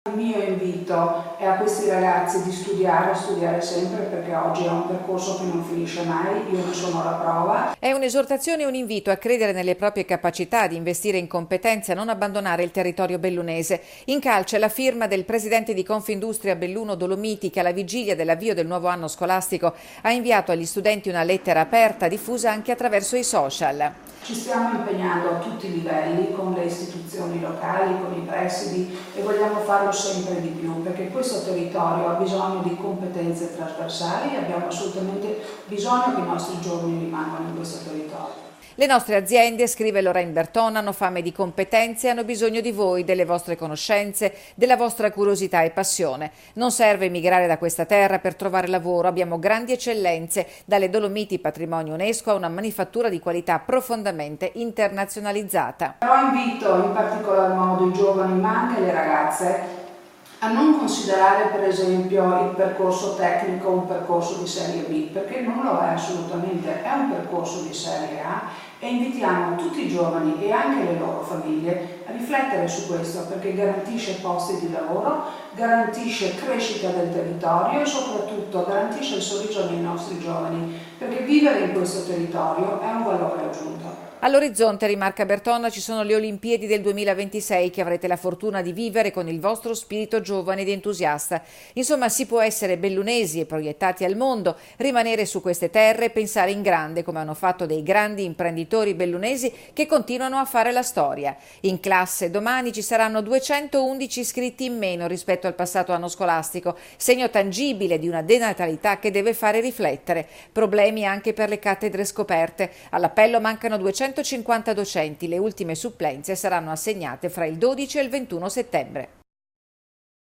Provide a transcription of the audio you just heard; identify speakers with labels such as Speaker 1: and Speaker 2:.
Speaker 1: Il mio invito è a questi ragazzi di studiare sempre, perché oggi è un percorso che non finisce mai, io ne sono la prova.
Speaker 2: È un'esortazione e un invito a credere nelle proprie capacità, di investire in competenze e a non abbandonare il territorio bellunese. In calce la firma del presidente di Confindustria Belluno Dolomiti, che alla vigilia dell'avvio del nuovo anno scolastico ha inviato agli studenti una lettera aperta diffusa anche attraverso i social.
Speaker 1: Ci stiamo impegnando a tutti i livelli con le istituzioni locali, con i presidi, e vogliamo farlo sempre di più, perché questo territorio ha bisogno di competenze trasversali e abbiamo assolutamente bisogno che i nostri giovani rimangano in questo territorio.
Speaker 2: Le nostre aziende, scrive Lorraine Berton, hanno fame di competenze e hanno bisogno di voi, delle vostre conoscenze, della vostra curiosità e passione. Non serve emigrare da questa terra per trovare lavoro, abbiamo grandi eccellenze, dalle Dolomiti Patrimonio UNESCO a una manifattura di qualità profondamente internazionalizzata.
Speaker 1: Però invito in particolar modo i giovani, ma anche le ragazze, a non considerare per esempio il percorso tecnico un percorso di serie B, perché non lo è assolutamente, è un percorso di serie A, e invitiamo tutti i giovani e anche le loro famiglie a riflettere su questo, perché garantisce posti di lavoro, garantisce crescita del territorio e soprattutto garantisce il sorriso dei nostri giovani, perché vivere in questo territorio è un valore aggiunto.
Speaker 2: All'orizzonte, rimarca Bertonna, ci sono le Olimpiadi del 2026 che avrete la fortuna di vivere con il vostro spirito giovane ed entusiasta. Insomma, si può essere bellunesi e proiettati al mondo, rimanere su queste terre e pensare in grande, come hanno fatto dei grandi imprenditori bellunesi che continuano a fare la storia. In classe domani ci saranno 211 iscritti in meno rispetto al passato anno scolastico, segno tangibile di una denatalità che deve fare riflettere. Problemi anche per le cattedre scoperte. All'appello mancano 250 docenti, le ultime supplenze saranno assegnate fra il 12 e il 21 settembre.